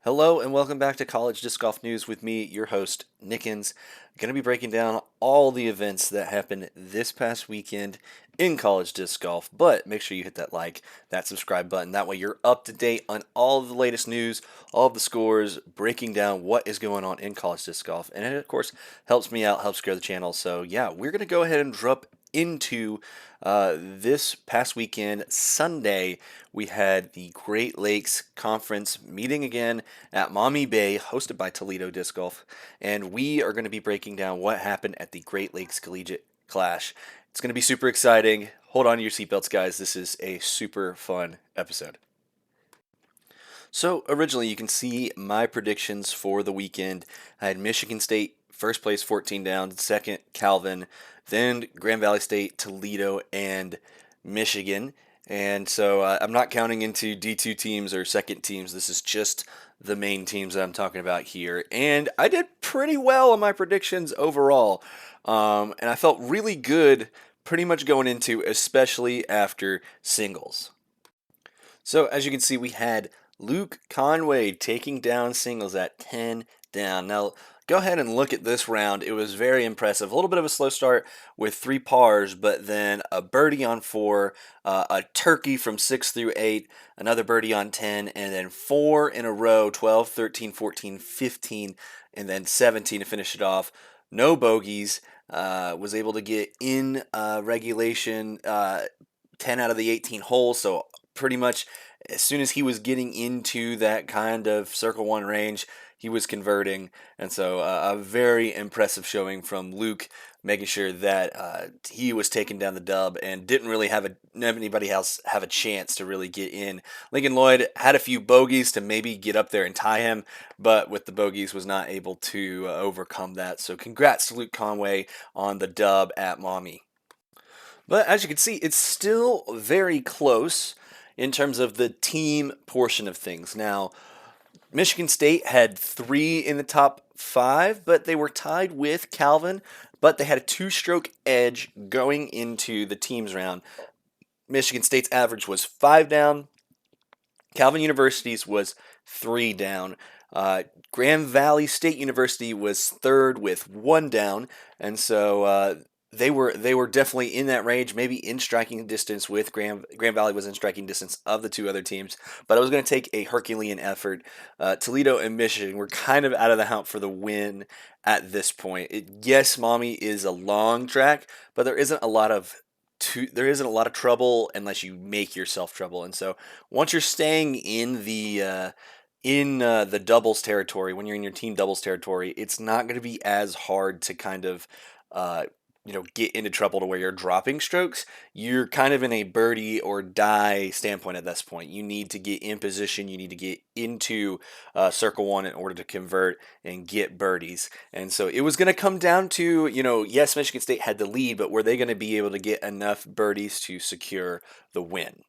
Hello and welcome back to College Disc Golf News with me, your host, Nickens. Going to be breaking down all the events that happened this past weekend in college disc golf, but make sure you hit that like, that subscribe button. That way you're up to date on all of the latest news, all of the scores, breaking down what is going on in college disc golf. And it, of course, helps me out, helps grow the channel. So, yeah, we're going to go ahead and drop into this past weekend, Sunday, we had the Great Lakes Conference meeting again at Maumee Bay, hosted by Toledo Disc Golf, and we are going to be breaking down what happened at the Great Lakes Collegiate Clash. It's going to be super exciting. Hold on to your seatbelts, guys. This is a super fun episode. So, originally, you can see my predictions for the weekend. I had Michigan State first place, 14 down, second, Calvin, then Grand Valley State, Toledo, and Michigan. And so I'm not counting into D2 teams or second teams. This is just the main teams that I'm talking about here. And I did pretty well on my predictions overall. And I felt really good pretty much going into, especially after singles. So as you can see, we had Luke Conway taking down singles at 10 down. Now, go ahead and look at this round. It was very impressive. A little bit of a slow start with 3 pars, but then a birdie on 4, a turkey from 6 through 8, another birdie on 10, and then 4 in a row, 12, 13, 14, 15, and then 17 to finish it off. No bogeys. Was able to get in regulation 10 out of the 18 holes, so pretty much as soon as he was getting into that kind of circle one range, he was converting. And so a very impressive showing from Luke, making sure that he was taking down the dub and didn't really have anybody else have a chance to really get in. Lincoln Lloyd had a few bogeys to maybe get up there and tie him, but with the bogeys was not able to overcome that. So congrats to Luke Conway on the dub at Maumee. But as you can see, it's still very close in terms of the team portion of things. Now, Michigan State had 3 in the top 5, but they were tied with Calvin, but they had a 2-stroke edge going into the teams round. Michigan State's average was 5 down. Calvin University's was 3 down. Grand Valley State University was third with 1 down, and so they were definitely in that range, maybe in striking distance with Grand Valley was in striking distance of the 2 other teams, but it was going to take a Herculean effort. Toledo and Michigan were kind of out of the hunt for the win at this point. Yes, Maumee is a long track, but there isn't a lot of trouble unless you make yourself trouble. And so once you're staying in the doubles territory, when you're in your team doubles territory, it's not going to be as hard to kind of uh, get into trouble to where you're dropping strokes. You're kind of in a birdie or die standpoint at this point. You need to get in position. You need to get into circle one in order to convert and get birdies. And so it was going to come down to, yes, Michigan State had the lead, but were they going to be able to get enough birdies to secure the win?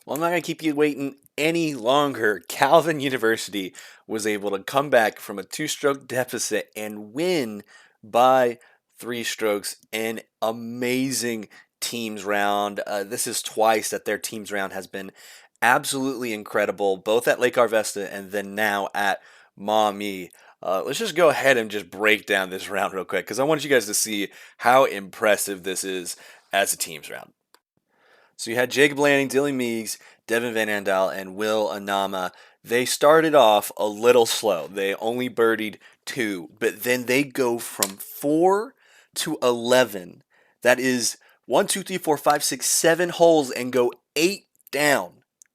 Well, I'm not going to keep you waiting any longer. Calvin University was able to come back from a 2-stroke deficit and win by 3 strokes. An amazing teams round. This is twice that their teams round has been absolutely incredible, both at Lake Arvesta and then now at Maumee. Let's just go ahead and just break down this round real quick because I want you guys to see how impressive this is as a teams round. So you had Jacob Lanning, Dylan Meeks, Devin Van Andel, and Will Anama. They started off a little slow. They only birdied 2, but then they go from 4 to 11. That is 1, 2, 3, 4, 5, 6, 7 holes and go 8 down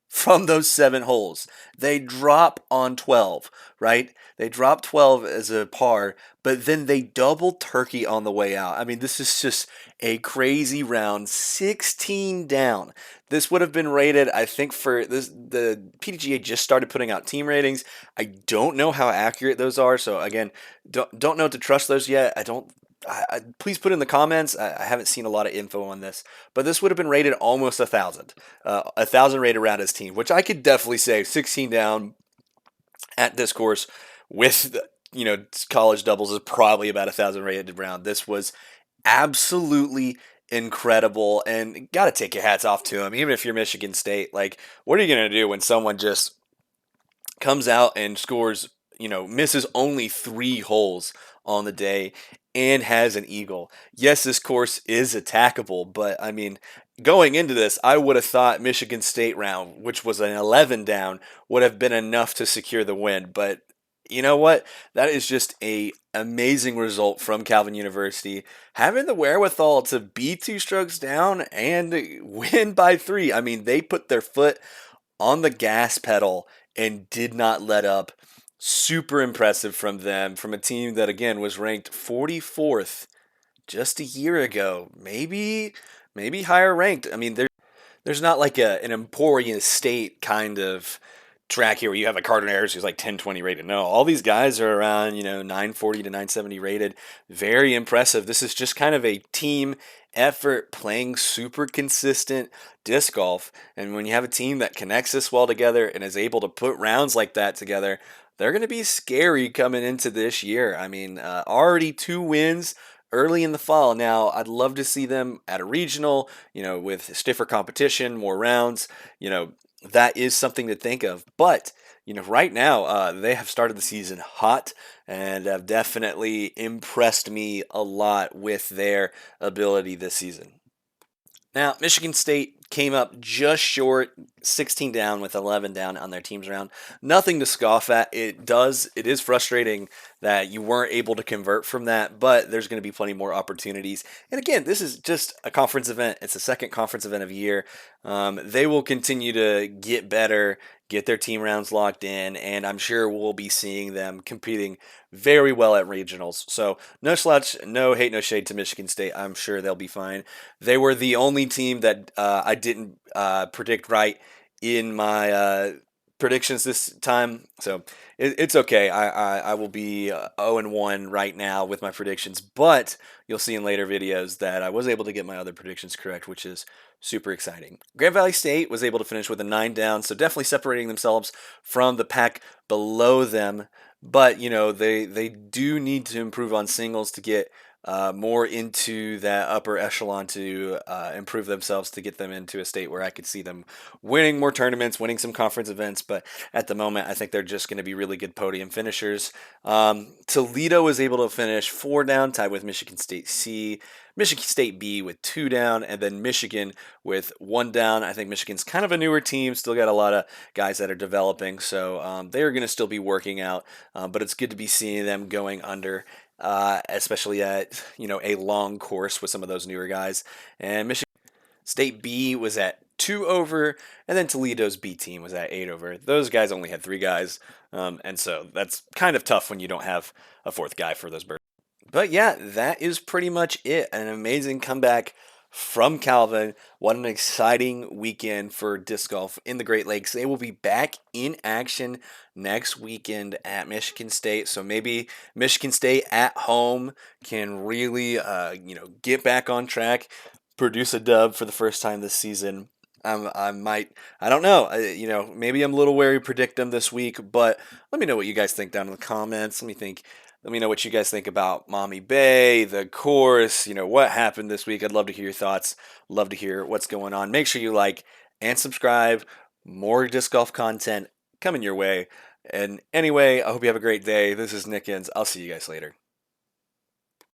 from those 7 holes. They drop on 12, right? They drop 12 as a par, but then they double turkey on the way out. I mean, this is just a crazy round. 16 down. This would have been rated, I think, for this. The PDGA just started putting out team ratings. I don't know how accurate those are. So again, don't know to trust those yet. Please put in the comments. I haven't seen a lot of info on this, but this would have been rated almost 1,000. 1,000 rated round as team, which I could definitely say 16 down at this course with college doubles is probably about 1,000 rated round. This was absolutely incredible, and got to take your hats off to him. Even if you're Michigan State, like, what are you going to do when someone just comes out and scores, misses only 3 holes on the day and has an eagle. Yes, this course is attackable, but I mean, going into this, I would have thought Michigan State round, which was an 11 down, would have been enough to secure the win. But you know what? That is just a amazing result from Calvin University, having the wherewithal to be 2 strokes down and win by 3. I mean, they put their foot on the gas pedal and did not let up. Super impressive from them, from a team that again was ranked 44th just a year ago. Maybe higher ranked. I mean, there's not like an Emporia State kind of track here where you have a Carter Ayers who's like 1020 rated. No, all these guys are around, 940 to 970 rated. Very impressive. This is just kind of a team effort playing super consistent disc golf. And when you have a team that connects this well together and is able to put rounds like that together, they're going to be scary coming into this year. I mean, already 2 wins early in the fall. Now, I'd love to see them at a regional, with stiffer competition, more rounds. That is something to think of. But, right now, they have started the season hot and have definitely impressed me a lot with their ability this season. Now, Michigan State came up just short, 16 down with 11 down on their teams round. Nothing to scoff at. It is frustrating that you weren't able to convert from that, but there's going to be plenty more opportunities. And again, this is just a conference event. It's the second conference event of the year. They will continue to get better, get their team rounds locked in, and I'm sure we'll be seeing them competing very well at regionals. So no slouch, no hate, no shade to Michigan State. I'm sure they'll be fine. They were the only team that I didn't predict right in my predictions this time, so it's okay. I will be 0-1 right now with my predictions, but you'll see in later videos that I was able to get my other predictions correct, which is super exciting. Grand Valley State was able to finish with a 9 down, so definitely separating themselves from the pack below them. But they do need to improve on singles to get more into that upper echelon to improve themselves to get them into a state where I could see them winning more tournaments, winning some conference events. But at the moment, I think they're just going to be really good podium finishers. Toledo was able to finish 4 down, tied with Michigan State C, Michigan State B with 2 down, and then Michigan with 1 down. I think Michigan's kind of a newer team, still got a lot of guys that are developing, so they're going to still be working out. But it's good to be seeing them going under, especially at a long course with some of those newer guys. And Michigan State B was at 2 over, and then Toledo's B team was at 8 over. Those guys only had 3 guys, and so that's kind of tough when you don't have a fourth guy for those birds. But yeah, that is pretty much it. An amazing comeback from Calvin. What an exciting weekend for disc golf in the Great Lakes. They will be back in action next weekend at Michigan State. So maybe Michigan State at home can really, get back on track, produce a dub for the first time this season. I don't know. Maybe I'm a little wary to predict them this week, but let me know what you guys think down in the comments. Let me know what you guys think about Mommy Bay, the course, what happened this week. I'd love to hear your thoughts. Love to hear what's going on. Make sure you like and subscribe. More disc golf content coming your way. And anyway, I hope you have a great day. This is Nickens. I'll see you guys later.